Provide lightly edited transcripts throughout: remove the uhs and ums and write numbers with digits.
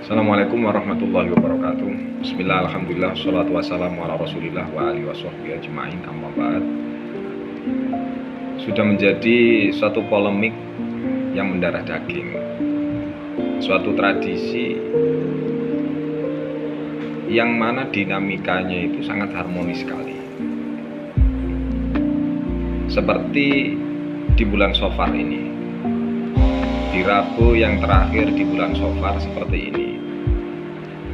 Assalamualaikum warahmatullahi wabarakatuh. Bismillah, alhamdulillah, salatu wassalamu ala rasulillah wa alihi wasahbihi ajma'in, amma ba'd. Sudah menjadi suatu polemik yang mendarah daging, suatu tradisi yang mana dinamikanya itu sangat harmonis sekali. Seperti di bulan Shofar ini, di Rabu yang terakhir di bulan Shofar seperti ini,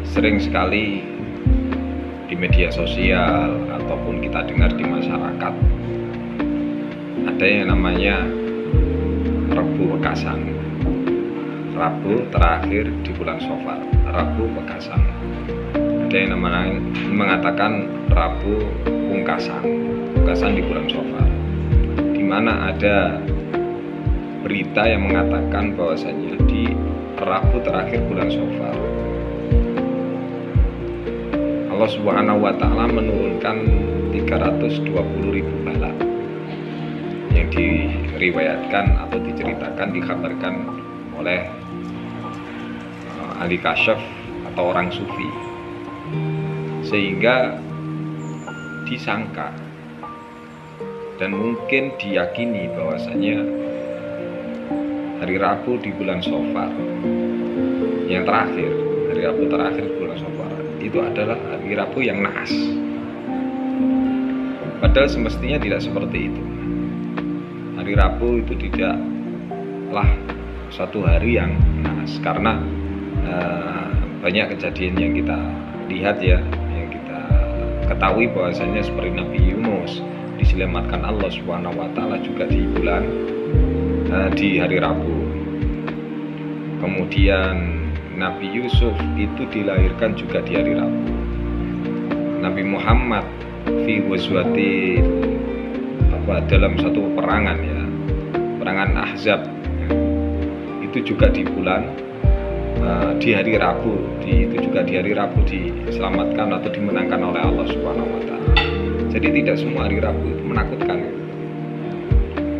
sering sekali di media sosial ataupun kita dengar di masyarakat ada yang namanya Rabu Wekasan. Rabu terakhir di bulan Shofar, Rabu Wekasan. Ada yang namanya mengatakan Rabu Pungkasan, Pungkasan di bulan Shofar, di mana ada berita yang mengatakan bahwasanya di Rabu terakhir bulan Shofar Allah Subhanahu wa Ta'ala menurunkan 320.000 bala yang diriwayatkan atau diceritakan, dikabarkan oleh ahli kasyaf atau orang sufi, sehingga disangka dan mungkin diyakini bahwasanya hari Rabu di bulan Shofar yang terakhir, hari Rabu terakhir bulan Shofar itu adalah hari Rabu yang nahas. Padahal semestinya tidak seperti itu. Hari Rabu itu tidaklah suatu hari yang nahas, karena banyak kejadian yang kita lihat ya, yang kita ketahui bahwasanya seperti Nabi Yunus diselamatkan Allah Subhanahu wa Ta'ala juga di bulan di hari Rabu. Kemudian Nabi Yusuf itu dilahirkan juga di hari Rabu. Nabi Muhammad fi ghazwati dalam satu peperangan ya, peperangan Ahzab, itu juga di bulan di hari Rabu, itu juga di hari Rabu diselamatkan atau dimenangkan oleh Allah Subhanahu wa Ta'ala. Jadi tidak semua hari Rabu itu menakutkan.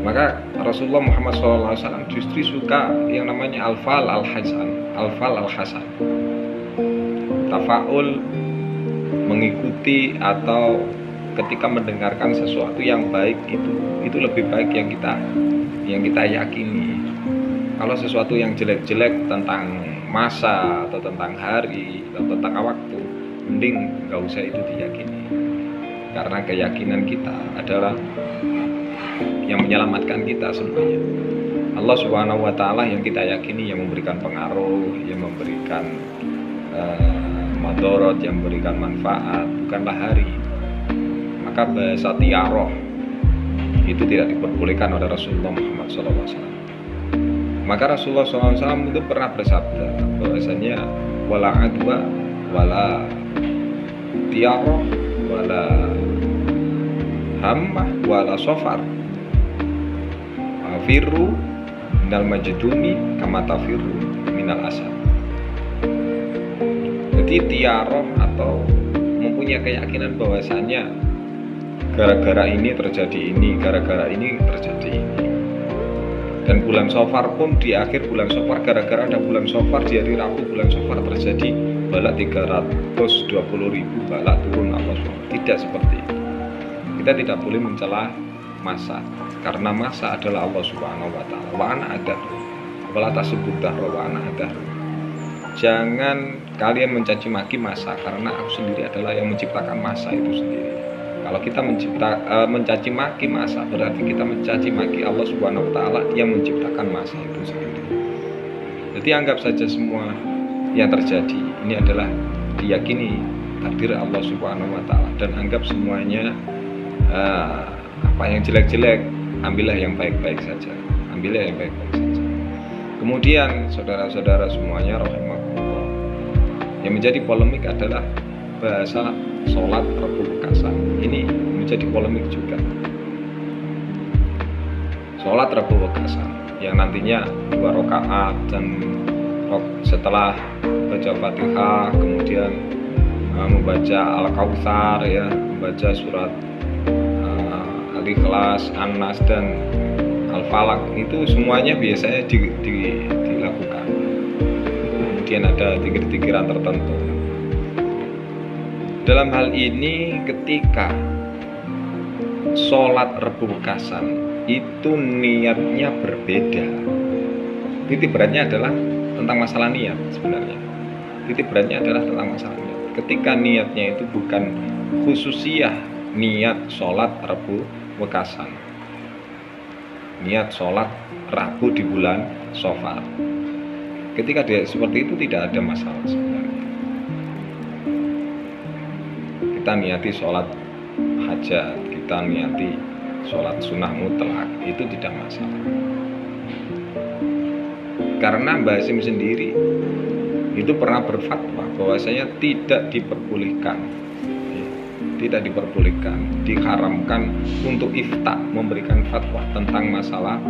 Maka Rasulullah Muhammad SAW justru suka yang namanya al-fal al-hasan, tafaul, mengikuti atau ketika mendengarkan sesuatu yang baik itu lebih baik yang kita yakini. Kalau sesuatu yang jelek-jelek tentang masa atau tentang hari atau tentang waktu, mending nggak usah itu diyakini, karena keyakinan kita adalah yang menyelamatkan kita semuanya. Allah Subhanahu wa Ta'ala yang kita yakini, yang memberikan pengaruh, yang memberikan madorot, yang memberikan manfaat, bukanlah hari. Maka bahasa tiaroh itu tidak diperbolehkan oleh Rasulullah Muhammad SAW. Maka Rasulullah SAW itu pernah bersabda bahwasanya wala adwa wala tiaroh wala hammah wala sofar firru minal majdumi kama tafirru minal asad. Jadi tiaroh atau mempunyai keyakinan bahwasanya gara-gara ini terjadi ini, gara-gara ini terjadi ini. Dan bulan Shofar pun di akhir bulan Shofar, gara-gara ada bulan Shofar di hari Rabu bulan Shofar terjadi balak 320.000 balak turun Allah SWT. Tidak seperti itu. Kita tidak boleh mencela masa, karena masa adalah Allah Subhanahu wa Ta'ala. Wa ana adahu wala tasubbu dahra wa ana adahu. Jangan kalian mencaci maki masa, karena aku sendiri adalah yang menciptakan masa itu sendiri. Kalau kita mencaci maki masa, berarti kita mencaci maki Allah Subhanahu wa Ta'ala yang menciptakan masa itu sendiri. Jadi anggap saja semua yang terjadi ini adalah diyakini takdir Allah Subhanahu wa Ta'ala, dan anggap semuanya apa yang jelek-jelek ambillah yang baik-baik saja, ambillah yang baik-baik saja. Kemudian saudara-saudara semuanya rahimakumullah, yang menjadi polemik adalah bahasa sholat Rabu Wekasan. Ini menjadi polemik juga. Sholat Rabu Wekasan yang nantinya 2 rakaat, dan setelah baca Fatihah kemudian membaca Al-Kautsar ya, membaca surat Al-Ikhlas, An-Nas dan falak itu semuanya biasanya dilakukan. Kemudian ada zikir-zikiran tertentu. Dalam hal ini ketika sholat Rebu Wekasan itu niatnya berbeda. Titik beratnya adalah tentang masalah niat sebenarnya. Titik beratnya adalah tentang masalah niat. Ketika niatnya itu bukan khususiyah niat sholat Rebu Wekasan, niat sholat Rabu di bulan Safar. Ketika dia seperti itu tidak ada masalah sebenarnya. Kita niati sholat hajat, kita niati sholat sunnah mutlak, itu tidak masalah. Karena Mbah Hasyim sendiri itu pernah berfatwa bahwasanya tidak diperbolehkan, diharamkan untuk ifta memberikan fatwa tentang masalah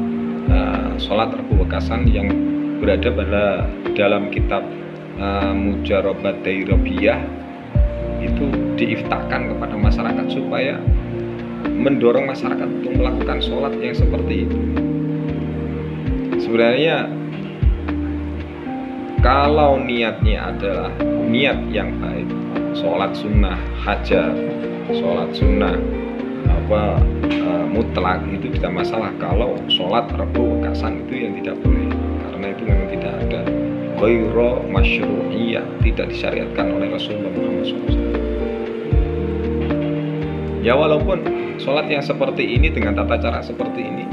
sholat Rebu Wekasan yang berada pada dalam kitab Mujarobat Dairobiyah. Itu diiftakan kepada masyarakat supaya mendorong masyarakat untuk melakukan sholat yang seperti itu. Sebenarnya kalau niatnya adalah niat yang baik, sholat sunnah hajat, sholat sunnah mutlak, itu tidak masalah. Kalau sholat Rebu Wekasan itu yang tidak boleh, karena itu memang tidak ada ghairu masyru'iyah, tidak disyariatkan oleh Rasulullah Muhammad SAW. Ya walaupun sholat yang seperti ini dengan tata cara seperti ini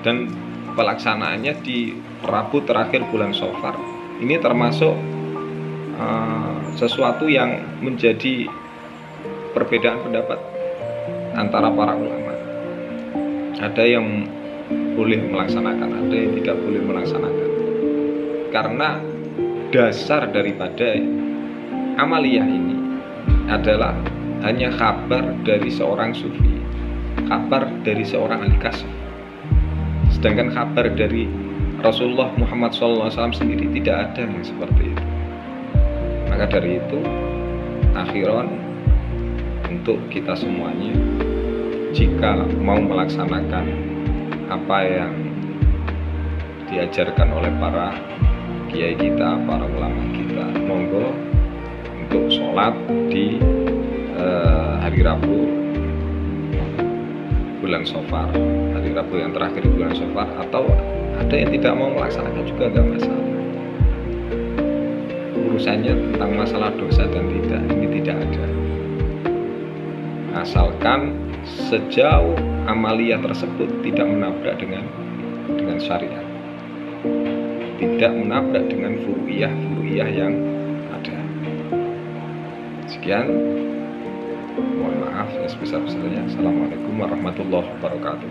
dan pelaksanaannya di Rabu terakhir bulan Safar ini termasuk sesuatu yang menjadi perbedaan pendapat antara para ulama. Ada yang boleh melaksanakan, ada yang tidak boleh melaksanakan, karena dasar daripada amaliyah ini adalah hanya kabar dari seorang sufi, kabar dari seorang ahli kasf. Sedangkan kabar dari Rasulullah Muhammad SAW sendiri tidak ada yang seperti itu. Maka dari itu akhiran untuk kita semuanya, jika mau melaksanakan apa yang diajarkan oleh para kiai kita, para ulama kita, monggo untuk sholat di hari Rabu bulan Safar, hari Rabu yang terakhir di bulan Safar, atau ada yang tidak mau melaksanakan juga nggak masalah. Urusannya tentang masalah dosa dan tidak, ini tidak ada. Asalkan sejauh amaliyah tersebut tidak menabrak dengan syariat, tidak menabrak dengan furu'iyah yang ada. Sekian, mohon maaf yang sebesar-besarnya. Assalamualaikum warahmatullahi wabarakatuh.